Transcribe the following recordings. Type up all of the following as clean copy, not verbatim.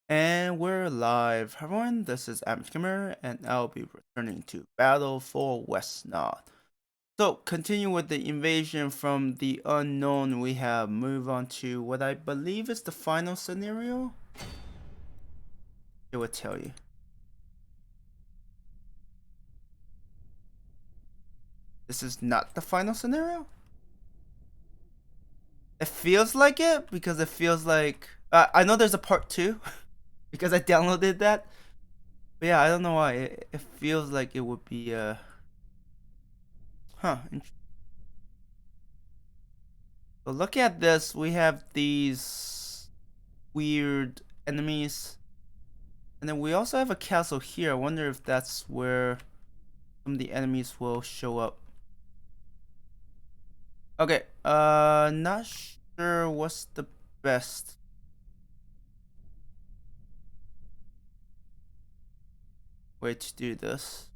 And we're live. Hi everyone, this is Wesmere, and I'll be returning to Battle for Wesnoth. So, continue with the invasion from the unknown, we have moved on to what I believe is the final scenario. It will tell you. This is not the final scenario? It feels like it, because it feels like... I know there's a part 2, because I downloaded that. But yeah, I don't know why. It feels like it would be, Huh, so look at this, we have these weird enemies. And then we also have a castle here. I wonder if that's where some of the enemies will show up. Okay, not sure what's the best. Way to do this.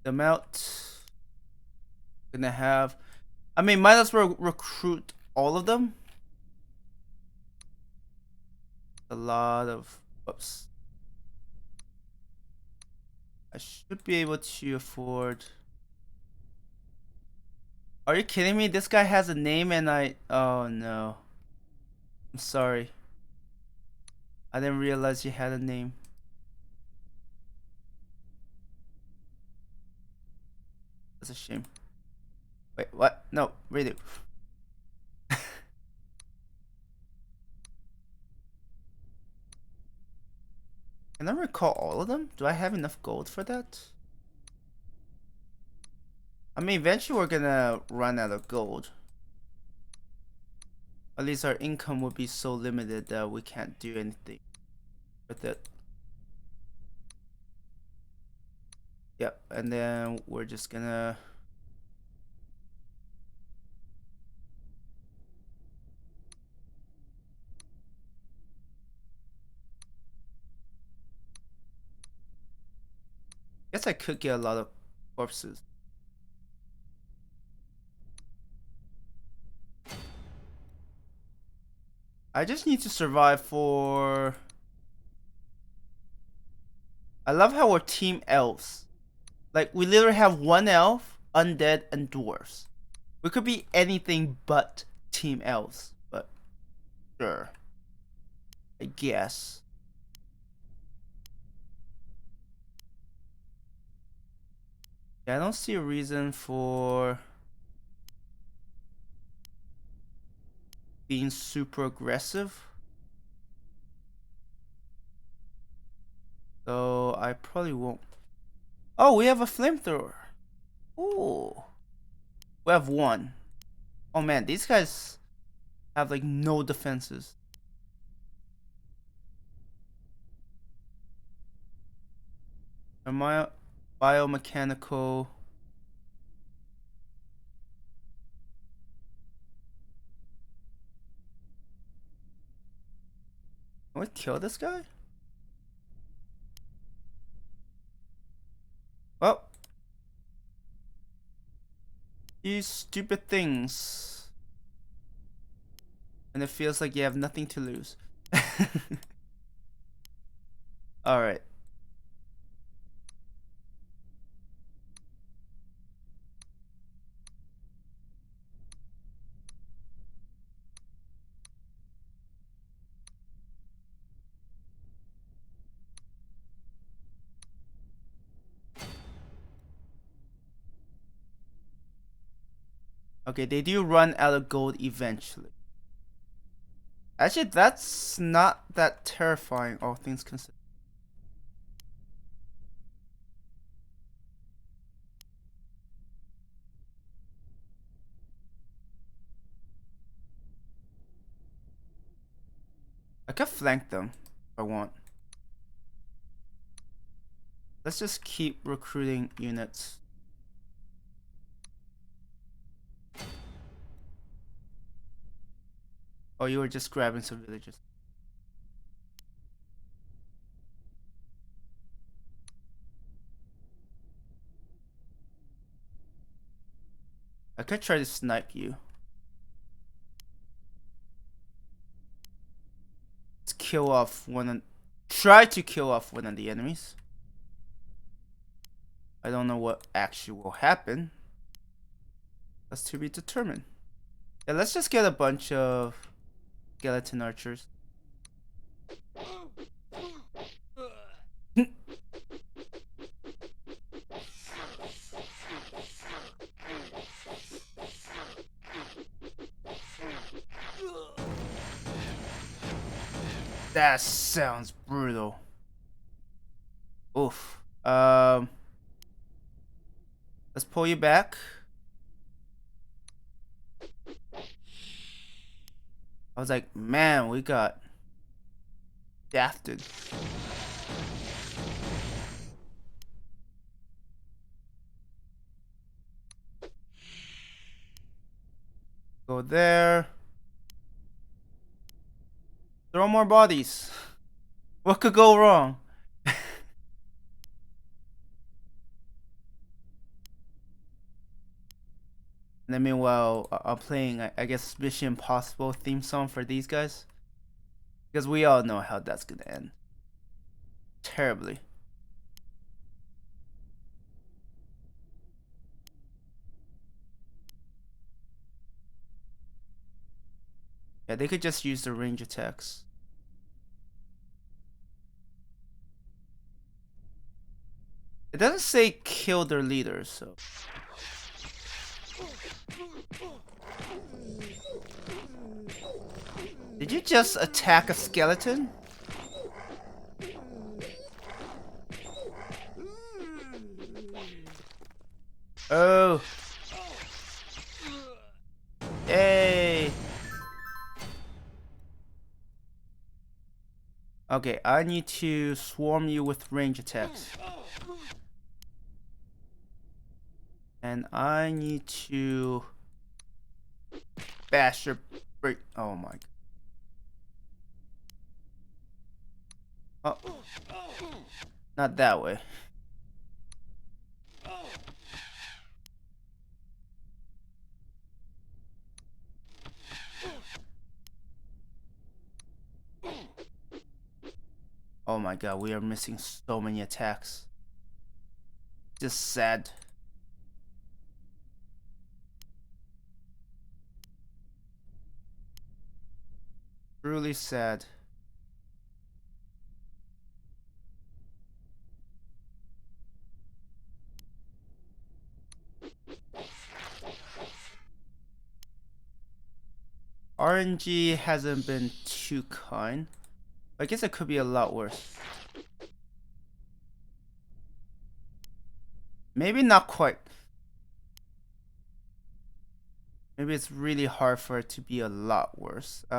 Them out. Gonna have, I mean, might as well recruit all of them. A lot of, oops. I should be able to afford. Are you kidding me? This guy has a name and oh no. I'm sorry. I didn't realize you had a name. That's a shame. Wait, what? No, redo. Can I recall all of them? Do I have enough gold for that? I mean, eventually we're gonna run out of gold. At least our income will be so limited that we can't do anything with it. Yep, and then we're just gonna... Guess I could get a lot of corpses. I just need to survive for... I love how we're team elves. Like, we literally have one elf, undead, and dwarves. We could be anything but team elves, but sure. I guess. Yeah, I don't see a reason for being super aggressive. So I probably won't. Oh, we have a flamethrower. Ooh. We have one. Oh man, these guys have like no defenses. Am I biomechanical? Can we kill this guy? Well, these stupid things. And it feels like you have nothing to lose. Alright. Okay, they do run out of gold eventually. Actually, that's not that terrifying, all things considered. I could flank them if I want. Let's just keep recruiting units. Oh, you were just grabbing some villages. I could try to snipe you. Let's kill off try to kill off one of the enemies. I don't know what actually will happen. That's to be determined. Yeah, let's just get a bunch of skeleton archers. That sounds brutal. Oof. Let's pull you back. I was like, man, we got shafted. Go there. Throw more bodies. What could go wrong? And then meanwhile, I'm playing, I guess, Mission Impossible theme song for these guys. Because we all know how that's gonna end. Terribly. Yeah, they could just use the range attacks. It doesn't say kill their leaders, so. Did you just attack a skeleton? Oh. Yay. Okay, I need to swarm you with range attacks. And I need to bash your break. Oh my. Oh. Not that way. Oh my god, we are missing so many attacks. Just sad. Truly sad. RNG hasn't been too kind. I guess it could be a lot worse. Maybe not quite. Maybe it's really hard for it to be a lot worse. They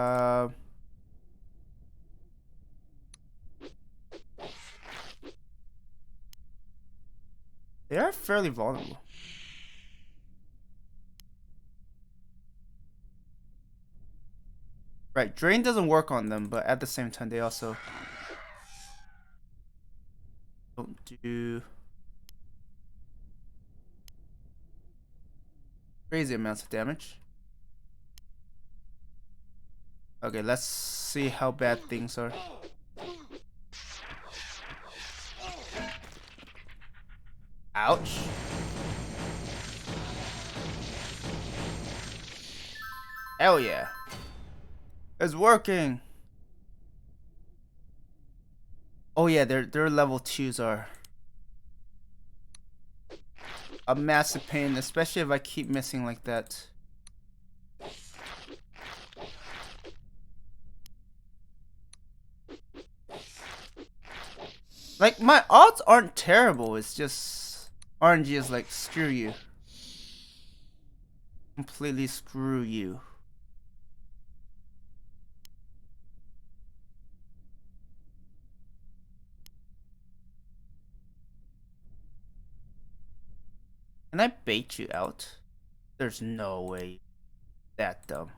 are fairly vulnerable. Right, drain doesn't work on them, but at the same time they also don't do crazy amounts of damage. Okay, let's see how bad things are. Ouch. Hell yeah. It's working. Oh yeah, their level 2s are a massive pain, especially if I keep missing like that. Like, my odds aren't terrible, it's just RNG is like, screw you. Completely screw you. Can I bait you out? There's no way. That dumb.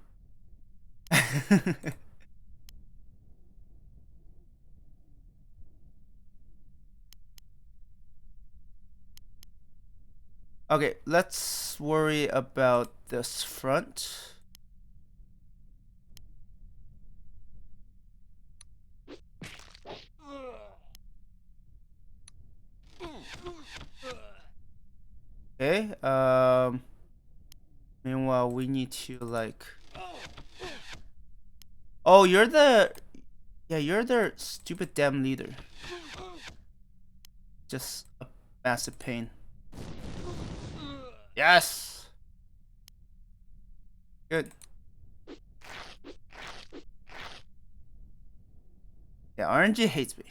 Okay, let's worry about this front. Okay, meanwhile we need to like... Oh, you're the... Yeah, you're the stupid damn leader. Just a massive pain. Yes! Good. Yeah, RNG hates me.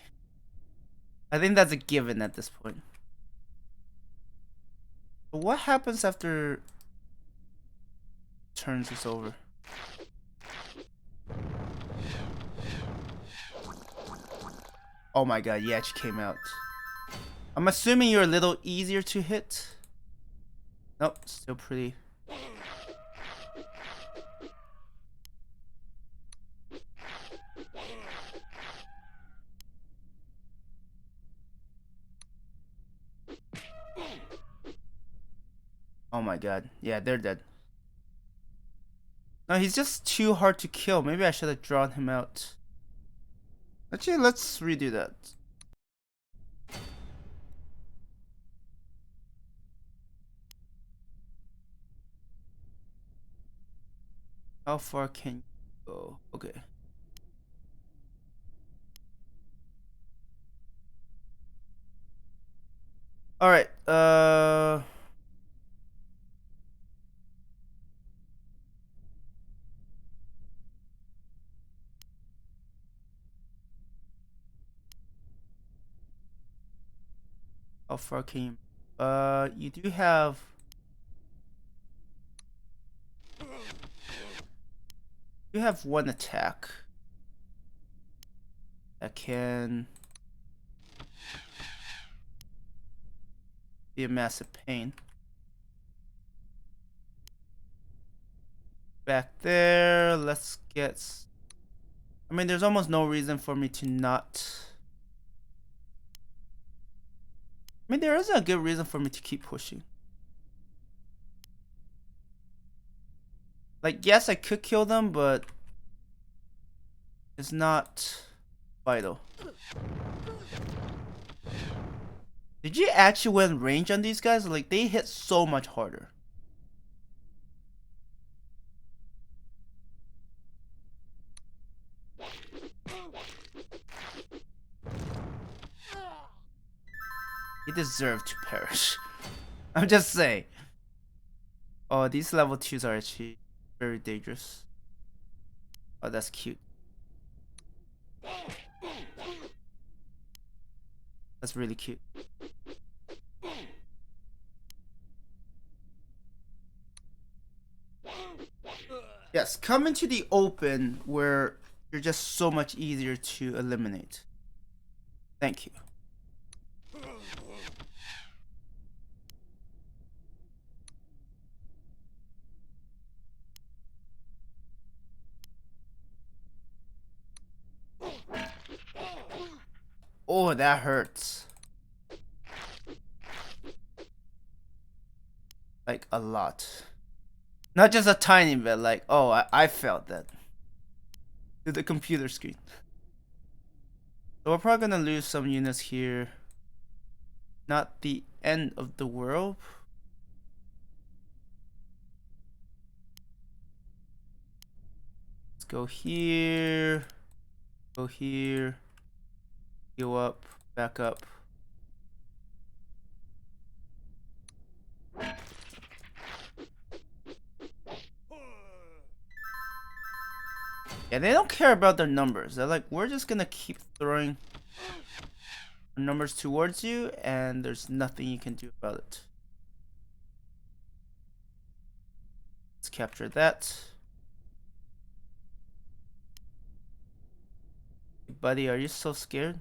I think that's a given at this point. But what happens after turns is over? Oh my god, yeah, she came out. I'm assuming you're a little easier to hit. Nope, still pretty. Oh my god, yeah, they're dead. No, he's just too hard to kill. Maybe I should have drawn him out. Actually, let's redo that. How far can you go? Okay. Alright, how far can you... you do have... You have one attack that can be a massive pain. Back there, let's get... I mean, there's almost no reason for me to not... I mean, there is a good reason for me to keep pushing. Like, yes, I could kill them, but it's not vital. Did you actually win range on these guys? Like, they hit so much harder. He deserved to perish. I'm just saying. Oh, these level 2s are actually very dangerous. Oh, that's cute. That's really cute. Yes, come into the open where you're just so much easier to eliminate. Thank you. Oh, that hurts. Like, a lot. Not just a tiny bit, like, oh, I felt that. To the computer screen. So we're probably gonna lose some units here. Not the end of the world. Let's go here. Go here. Heal up. Back up. Yeah, they don't care about their numbers. They're like, we're just gonna keep throwing numbers towards you, and there's nothing you can do about it. Let's capture that. Buddy, are you so scared?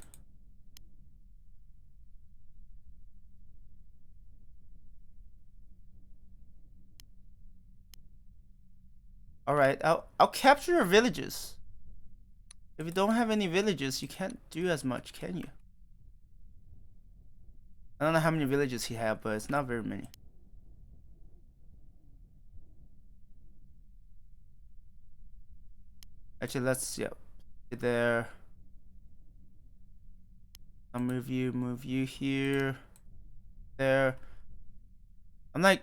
Alright, I'll capture your villages. If you don't have any villages, you can't do as much, can you? I don't know how many villages you have, but it's not very many. Actually, let's there. I'll move you here, there. I'm like,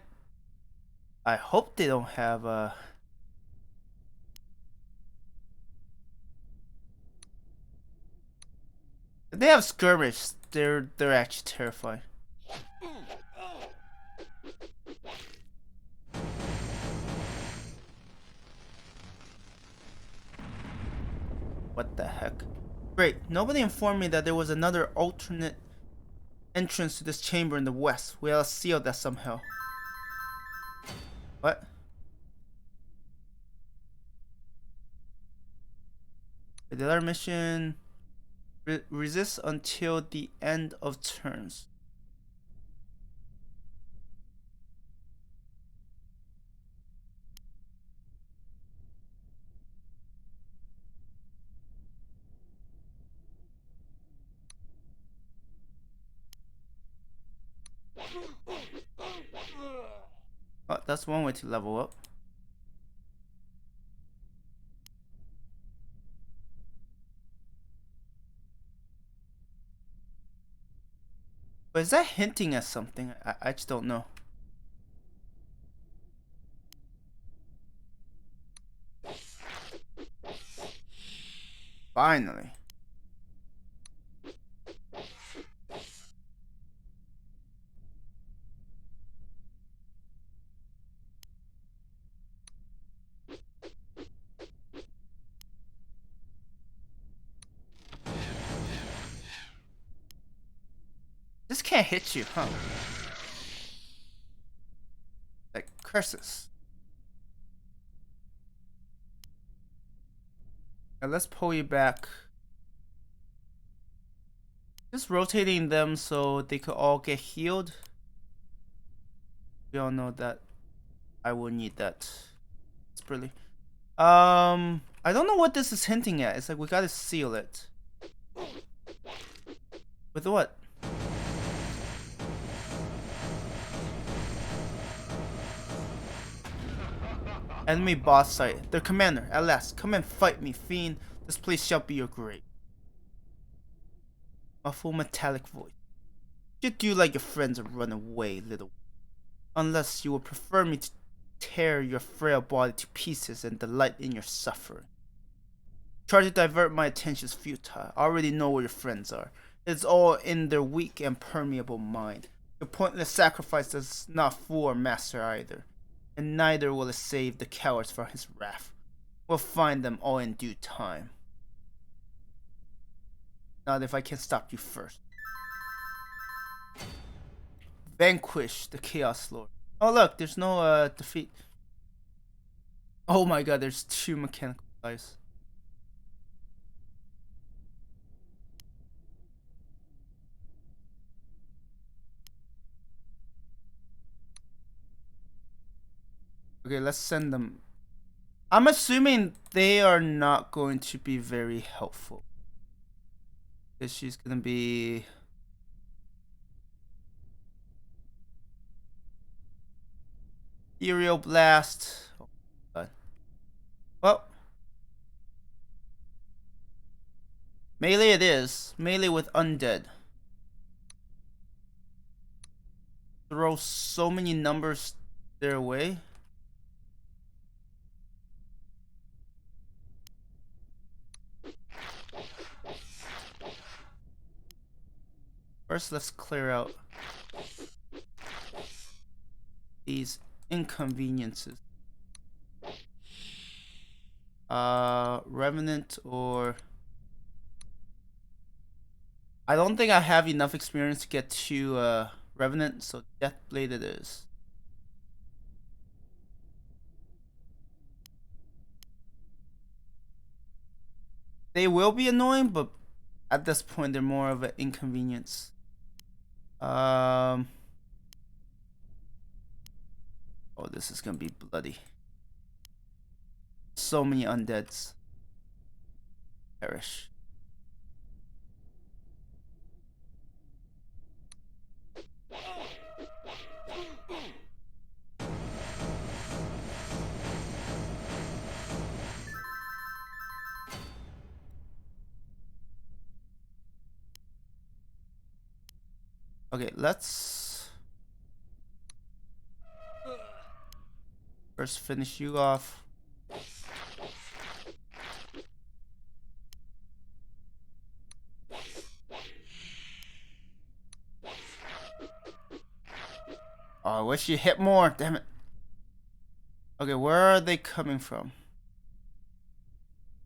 I hope they don't have if they have skirmish, they're actually terrifying. What the heck? Great, nobody informed me that there was another alternate entrance to this chamber in the west. We'll seal that somehow. What? The other mission, resist until the end of turns. Oh, that's one way to level up. But is that hinting at something? I just don't know. Finally. This can't hit you, huh? Like curses. Now let's pull you back. Just rotating them so they could all get healed. We all know that I will need that. It's pretty. I don't know what this is hinting at. It's like we gotta seal it. With what? Enemy boss site. Their commander, at last. Come and fight me, fiend. This place shall be your grave. A full metallic voice. You do like your friends and run away, little. Unless you would prefer me to tear your frail body to pieces and delight in your suffering. Try to divert my attention is futile. I already know where your friends are. It's all in their weak and permeable mind. Your pointless sacrifice does not fool our master either, and neither will it save the cowards from his wrath. We'll find them all in due time. Not if I can stop you first. Vanquish the Chaos Lord. Oh look, there's no defeat. Oh my god, there's 2 mechanical dice. Okay, let's send them. I'm assuming they are not going to be very helpful. Because she's gonna be... Aerial Blast. Oh god. Well. Melee it is. Melee with undead. Throw so many numbers their way. First, let's clear out these inconveniences. Revenant or... I don't think I have enough experience to get to Revenant, so Deathblade it is. They will be annoying, but at this point they're more of an inconvenience. Oh, this is gonna be bloody. So many undeads. Perish. Okay, let's first finish you off. Oh, I wish you hit more. Damn it. Okay, where are they coming from?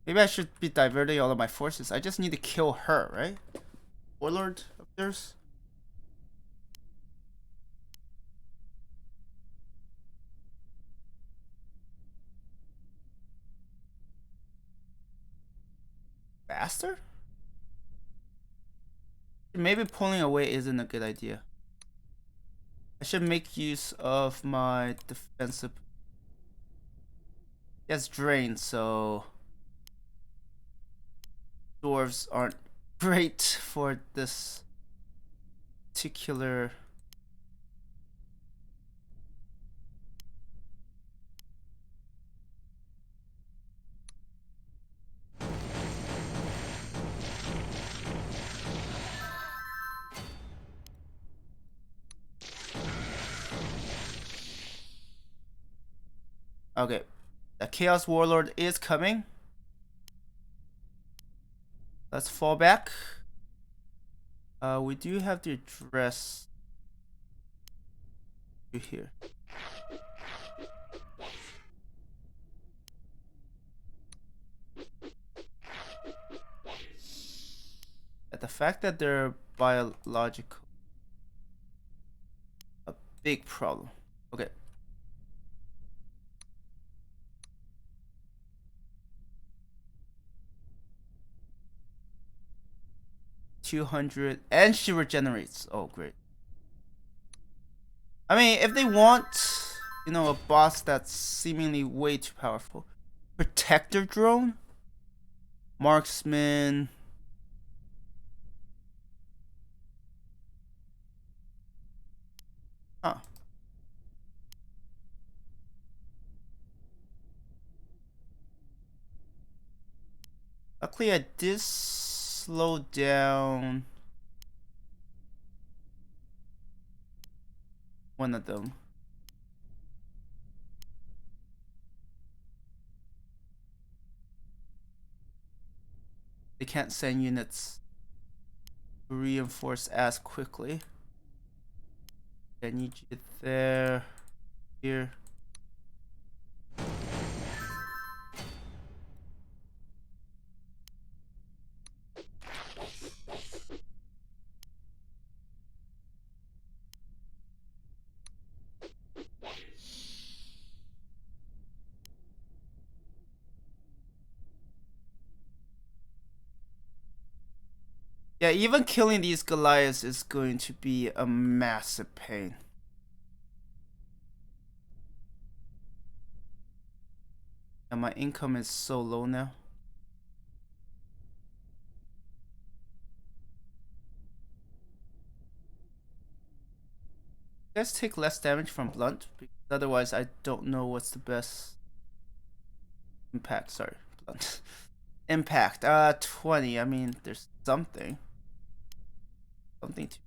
Maybe I should be diverting all of my forces. I just need to kill her, right? Warlord of theirs? Faster? Maybe pulling away isn't a good idea. I should make use of my defensive. It's drained, so dwarves aren't great for this particular. Okay, the Chaos Warlord is coming. Let's fall back. We do have to address you here. The fact that they're biological, a big problem. Okay. $200, and she regenerates. Oh, great. I mean, if they want, you know, a boss that's seemingly way too powerful. Protector drone? Marksman. Huh. Luckily, I did slow down one of them. They can't send units to reinforce as quickly. I need you there, here. Yeah, even killing these Goliaths is going to be a massive pain. And my income is so low now. You guys take less damage from blunt, because otherwise I don't know what's the best impact. Sorry, blunt. Impact. 20. I mean, there's something. Something to.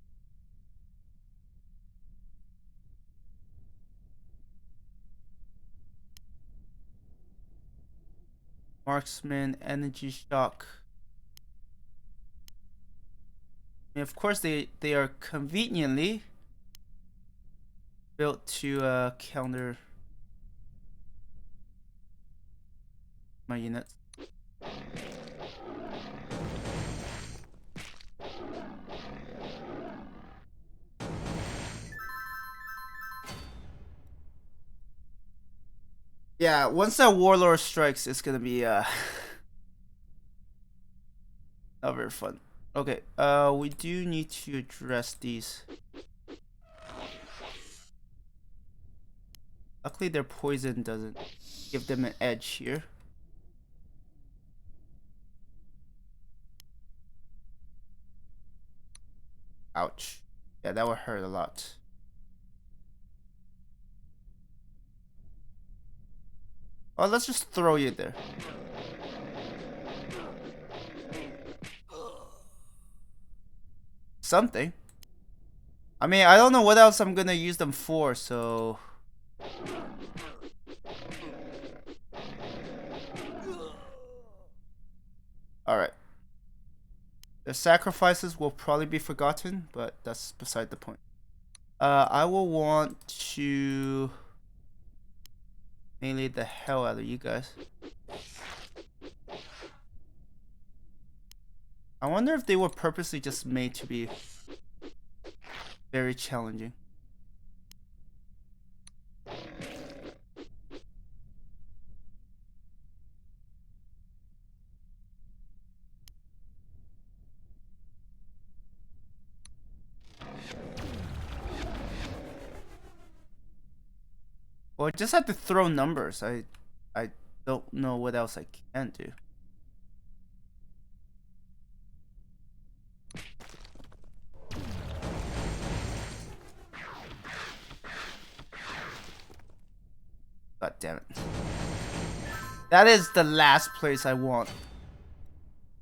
Marksman, energy shock. I mean, of course, they are conveniently built to counter my units. Yeah, once that warlord strikes, it's gonna be not very fun. Okay, we do need to address these. Luckily, their poison doesn't give them an edge here. Ouch. Yeah, that would hurt a lot. Oh, let's just throw you there. Something. I mean, I don't know what else I'm gonna use them for, so... Alright. The sacrifices will probably be forgotten, but that's beside the point. I will want to... melee the hell out of you guys. I wonder if they were purposely just made to be very challenging. Well, I just have to throw numbers. I don't know what else I can do. God damn it. That is the last place I want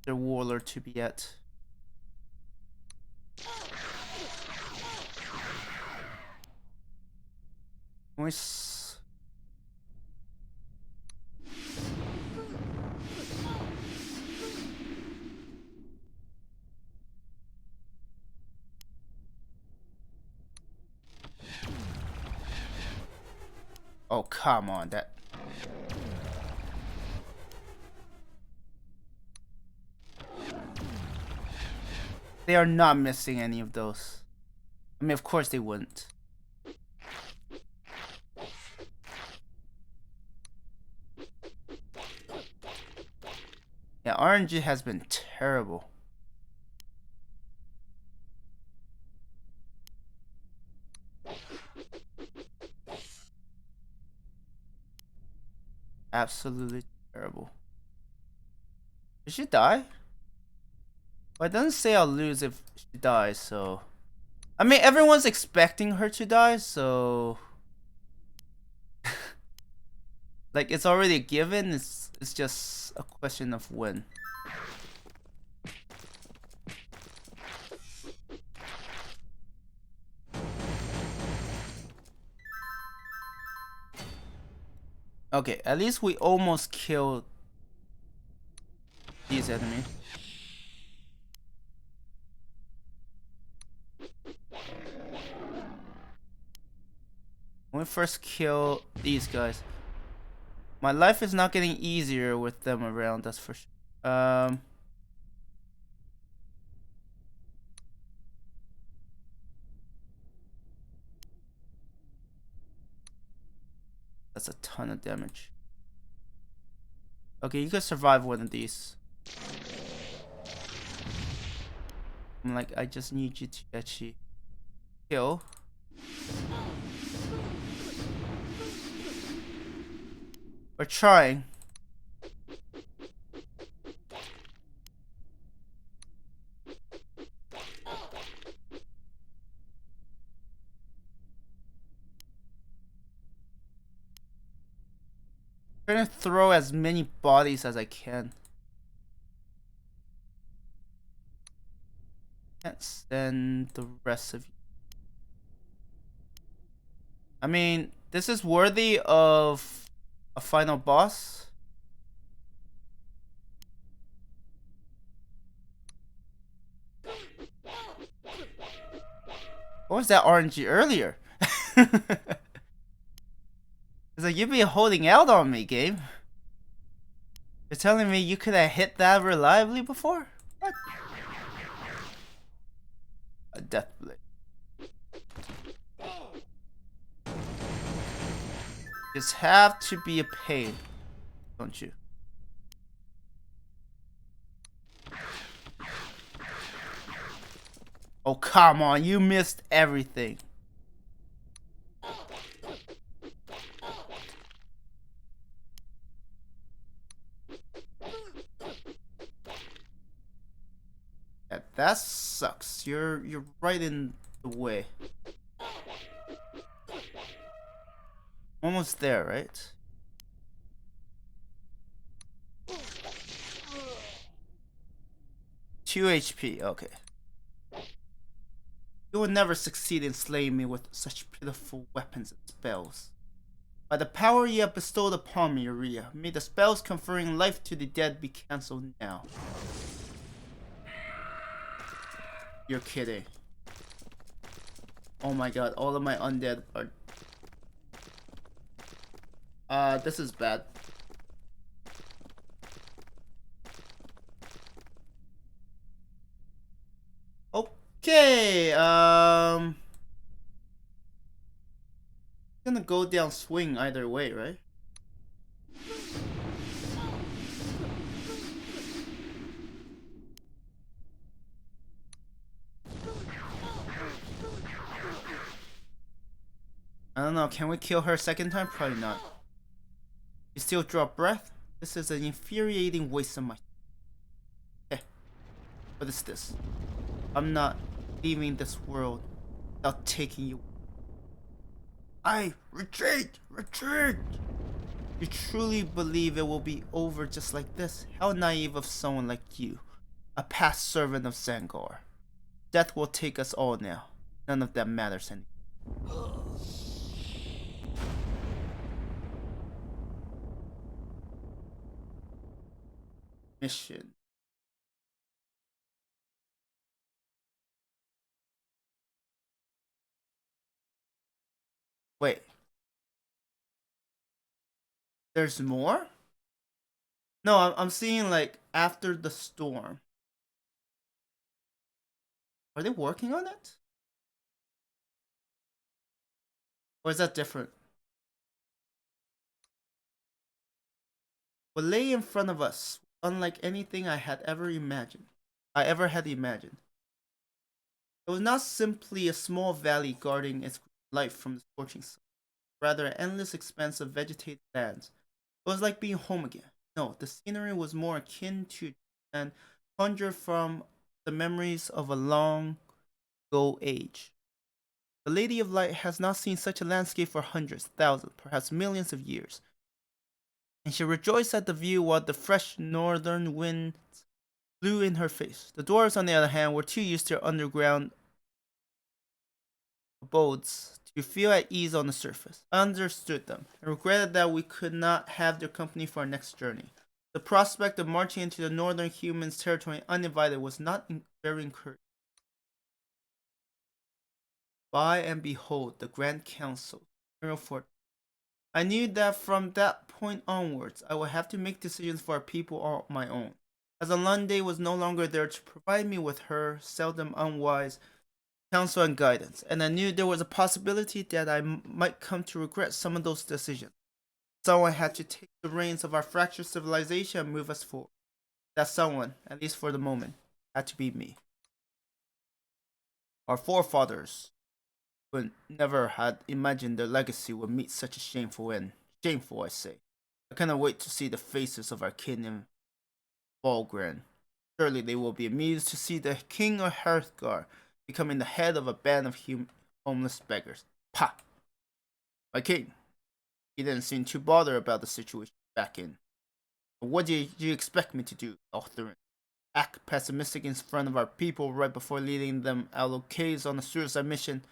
the warlord to be at. Oh, come on, that... They are not missing any of those. I mean, of course they wouldn't. Yeah, RNG has been terrible. Absolutely terrible. Did she die? Well, it doesn't say I'll lose if she dies, so... I mean, everyone's expecting her to die, so... like, it's already a given, it's just a question of when. Okay, at least we almost killed these enemies. When we first kill these guys, my life is not getting easier with them around, that's for sure. That's a ton of damage. Okay, you can survive one of these. I'm like, I just need you to actually kill. We're trying. I'm trying to throw as many bodies as I can. Can't stand the rest of you. I mean, this is worthy of a final boss. What was that RNG earlier? It's like, you've been holding out on me, game. You're telling me you could have hit that reliably before? What? A death blade. Just have to be a pain, don't you? Oh, come on, you missed everything. That sucks. You're right in the way. Almost there, right? – 2 HP, okay. You will never succeed in slaying me with such pitiful weapons and spells. By the power you have bestowed upon me, Uria, may the spells conferring life to the dead be cancelled now. You're kidding. Oh my god, all of my undead are... this is bad. Okay, gonna go down swing either way, right? I don't know, can we kill her a second time? Probably not. You still draw breath? This is an infuriating waste of my... Eh, what is this? I'm not leaving this world without taking you. Retreat! Retreat! You truly believe it will be over just like this? How naive of someone like you, a past servant of Zangar. Death will take us all now. None of that matters anymore. Mission. Wait. There's more? No, I'm seeing like after the storm. Are they working on it? Or is that different? What lay in front of us, unlike anything I had ever imagined. It was not simply a small valley guarding its life from the scorching sun, rather an endless expanse of vegetated lands. It was like being home again. No, the scenery was more akin to and conjured from the memories of a long ago age. The Lady of Light has not seen such a landscape for hundreds, thousands, perhaps millions of years, and she rejoiced at the view while the fresh northern winds blew in her face. The dwarves, on the other hand, were too used to their underground abodes to feel at ease on the surface. I understood them, and regretted that we could not have their company for our next journey. The prospect of marching into the northern humans' territory uninvited was not very encouraging. By and behold, the Grand Council, I knew that from that point onwards, I would have to make decisions for our people on my own. As Alande was no longer there to provide me with her seldom unwise counsel and guidance, and I knew there was a possibility that I might come to regret some of those decisions. Someone had to take the reins of our fractured civilization and move us forward. That someone, at least for the moment, had to be me. Our forefathers would never had imagined their legacy would meet such a shameful end. Shameful, I say. I cannot wait to see the faces of our kin in Volgren. Surely they will be amused to see the king of Hearthgar becoming the head of a band of homeless beggars. Pah! My king. He didn't seem too bothered about the situation back in. But what did you expect me to do, Althurin? Act pessimistic in front of our people right before leading them out of caves on a suicide mission?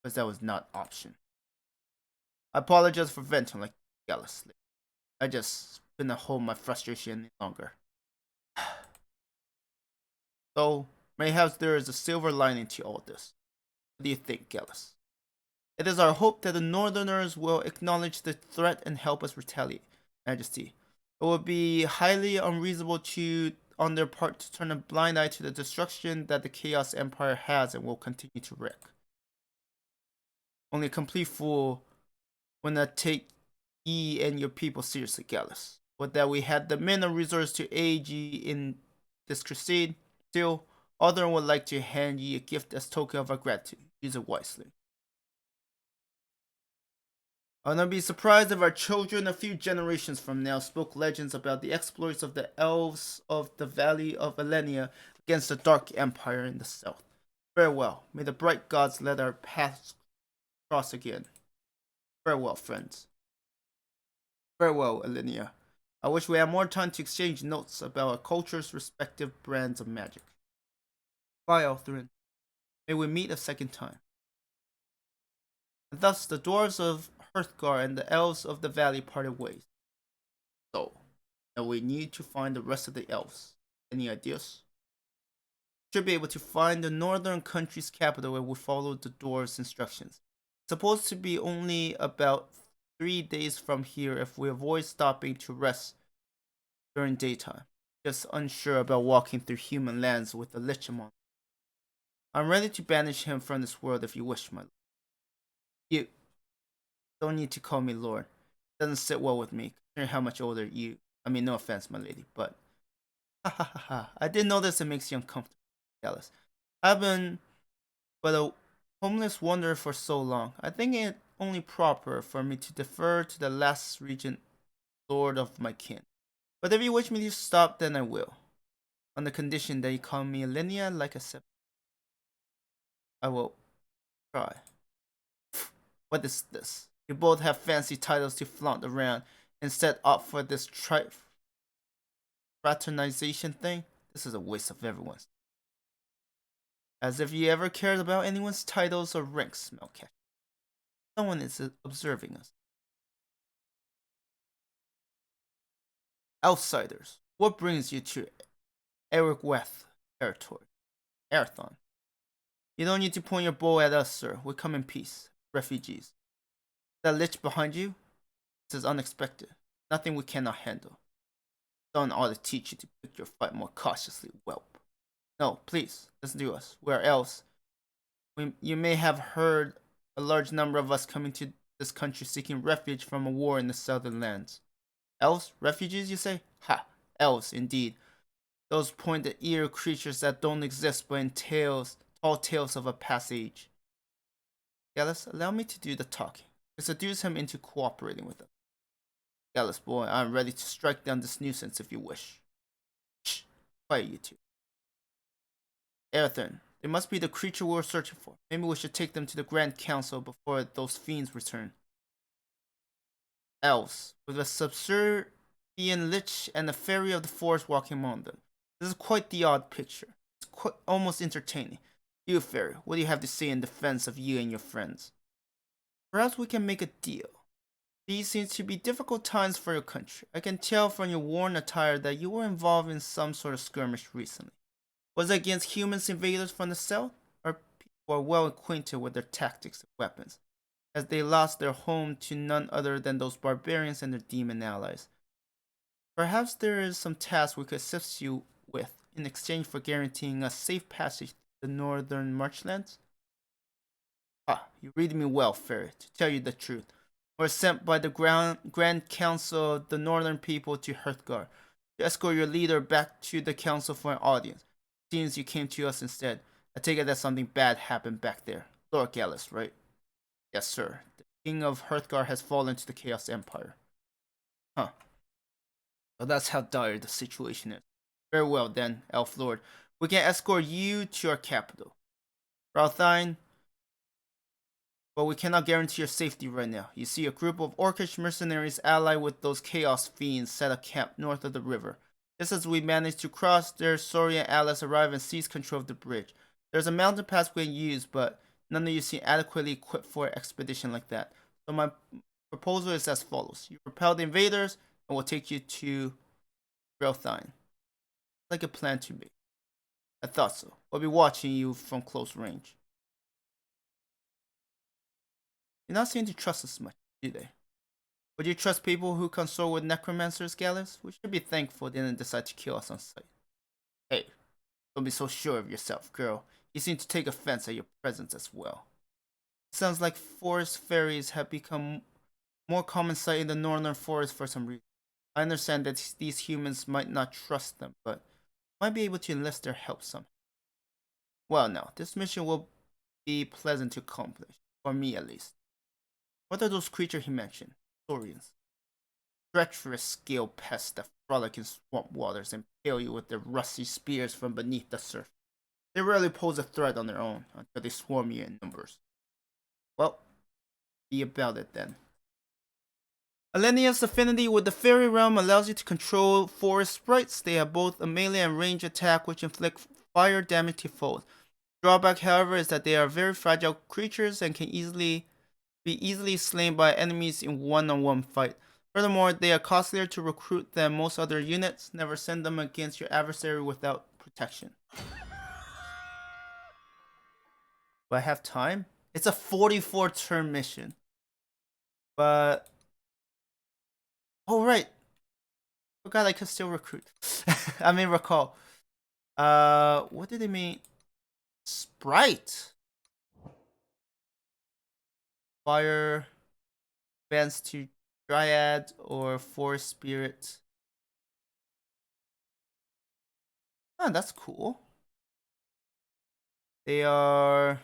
Because that was not an option. I apologize for venting like jealously. I just couldn't hold my frustration any longer. So, perhaps there is a silver lining to all this. What do you think, Gallus? It is our hope that the Northerners will acknowledge the threat and help us retaliate, Majesty. It would be highly unreasonable on their part to turn a blind eye to the destruction that the Chaos Empire has and will continue to wreak. Only a complete fool would not take ye and your people seriously, Gallus. But that we had the men and resources to aid ye in this crusade, still, Alderaan would like to hand ye a gift as token of our gratitude. Use it wisely. I would not be surprised if our children a few generations from now spoke legends about the exploits of the elves of the Valley of Elenia against the Dark Empire in the south. Farewell. May the bright gods let our paths cross again. Farewell, friends. Farewell, Elenia. I wish we had more time to exchange notes about our culture's respective brands of magic. Bye, Althurin. May we meet a second time. And thus the dwarves of Hearthgar and the elves of the valley parted ways. So, now we need to find the rest of the elves. Any ideas? Should be able to find the northern country's capital if we follow the dwarves' instructions. Supposed to be only about 3 days from here if we avoid stopping to rest during daytime. Just unsure about walking through human lands with the Lich Lords. I'm ready to banish him from this world if you wish, my lord. You don't need to call me lord. It doesn't sit well with me, considering how much older you. I mean, no offense, my lady, but ha ha ha ha. I did notice it makes you uncomfortable, Alice. I've been but a homeless wanderer for so long. I think it only proper for me to defer to the last regent lord of my kin. But if you wish me to stop, then I will. On the condition that you call me Linnea like a sip. I will try. What is this? You both have fancy titles to flaunt around, instead opt for this fraternization thing? This is a waste of everyone's. As if you ever cared about anyone's titles or ranks, Melcat. Someone is observing us. Outsiders, what brings you to Wesnoth territory? Arathon. You don't need to point your bow at us, sir. We come in peace. Refugees. That lich behind you? This is unexpected. Nothing we cannot handle. Someone ought to teach you to pick your fight more cautiously, whelp. No, please, listen to us. We are elves. You may have heard a large number of us coming to this country seeking refuge from a war in the southern lands. Elves? Refugees, you say? Ha! Elves, indeed. Those pointed-eared creatures that don't exist but in tall tales of a past age. Gallus, allow me to do the talking. To seduce him into cooperating with us. Gallus, boy, I am ready to strike down this nuisance if you wish. Shh! Quiet, you two. Arathon, they must be the creature we're searching for. Maybe we should take them to the Grand Council before those fiends return. Elves, with a subservient lich and a fairy of the forest walking among them. This is quite the odd picture. It's quite almost entertaining. You, fairy, what do you have to say in defense of you and your friends? Perhaps we can make a deal. These seem to be difficult times for your country. I can tell from your worn attire that you were involved in some sort of skirmish recently. Was it against humans invaders from the south, or people who are well acquainted with their tactics and weapons, as they lost their home to none other than those barbarians and their demon allies? Perhaps there is some task we could assist you with in exchange for guaranteeing us safe passage to the northern marchlands? Ah, you read me well, fairy. To tell you the truth, we're sent by the Grand Council of the Northern people to Hearthgar to escort your leader back to the council for an audience. Seems you came to us instead. I take it that something bad happened back there. Lord Gallus, right? Yes, sir. The king of Hearthgar has fallen to the Chaos Empire. Huh. Well, that's how dire the situation is. Very well then, Elf Lord. We can escort you to our capital. Ralthine, but we cannot guarantee your safety right now. You see, a group of orcish mercenaries allied with those chaos fiends set a camp north of the river. Just as we manage to cross, their Saurian allies arrive and seize control of the bridge. There's a mountain pass we can use, but none of you seem adequately equipped for an expedition like that. So my proposal is as follows. You repel the invaders, and we'll take you to Ralthine. Like a plan to me. I thought so. We'll be watching you from close range. Do not seem to trust us much, do they? Would you trust people who consort with necromancers, Gallus? We should be thankful they didn't decide to kill us on sight. Hey, don't be so sure of yourself, girl. You seem to take offense at your presence as well. It sounds like forest fairies have become more common sight in the northern forest for some reason. I understand that these humans might not trust them, but might be able to enlist their help somehow. Well now, this mission will be pleasant to accomplish, for me at least. What are those creatures he mentioned? Saurians. Treacherous scale pests that frolic in swamp waters and impale you with their rusty spears from beneath the surface. They rarely pose a threat on their own until they swarm you in numbers. Well, be about it then. Alenia's affinity with the fairy realm allows you to control forest sprites. They have both a melee and range attack which inflict fire damage to foes. Drawback, however, is that they are very fragile creatures and can be easily slain by enemies in one-on-one fight. Furthermore, they are costlier to recruit than most other units. Never send them against your adversary without protection. Do I have time? It's a 44 turn mission. But oh right. Forgot I could still recruit. I mean recall. What did they mean? Sprite. Fire advance to Dryad or Forest Spirit. Oh, that's cool. They are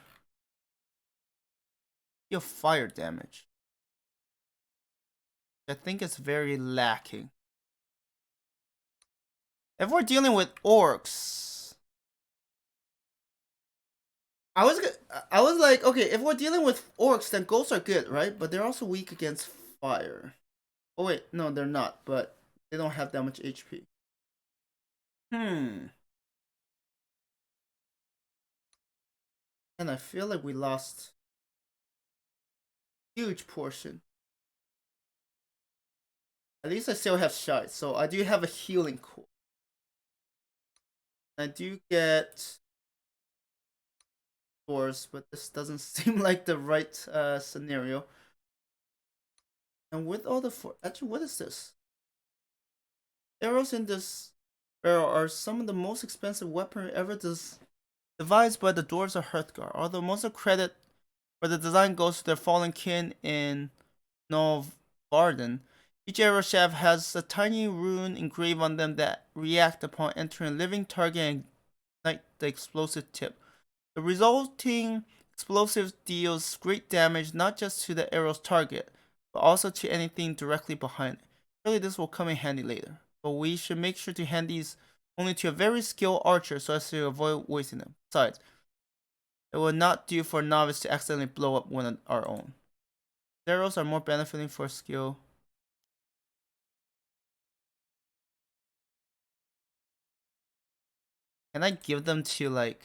deal fire damage. I think it's very lacking. If we're dealing with orcs, I was like, okay, if we're dealing with orcs, then ghosts are good, right? But they're also weak against fire. Oh wait, no, they're not. But they don't have that much HP. And I feel like we lost a huge portion. At least I still have shite, so I do have a healing core. I do get doors, but this doesn't seem like the right scenario. And with all the actually, what is this? Arrows in this barrel are some of the most expensive weaponry ever devised by the dwarves of Hearthgar. Although most of the credit for the design goes to their fallen kin in Nilfgaard, each arrow shaft has a tiny rune engraved on them that react upon entering a living target and ignite the explosive tip. The resulting explosive deals great damage not just to the arrow's target, but also to anything directly behind it. Surely this will come in handy later, but we should make sure to hand these only to a very skilled archer so as to avoid wasting them. Besides, it would not do for a novice to accidentally blow up one of our own. Arrows are more benefiting for skill. Can I give them to like,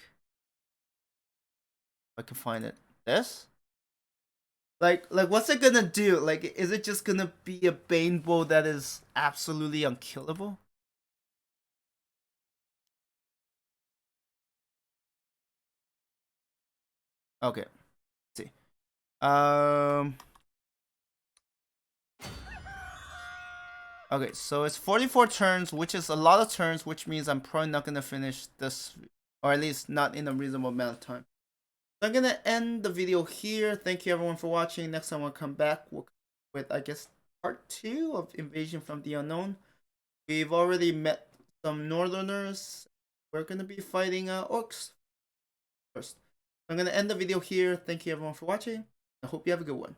if I can find it, this? Like what's it gonna do? Like, is it just gonna be a Bane bow that is absolutely unkillable? Okay, let's see. Okay, so it's 44 turns, which is a lot of turns, which means I'm probably not gonna finish this, or at least not in a reasonable amount of time. So I'm gonna end the video here. Thank you everyone for watching. Next time we'll come back with I guess part 2 of Invasion from the Unknown. We've already met some Northerners. We're gonna be fighting orcs first. I'm gonna end the video here. Thank you everyone for watching. I hope you have a good one.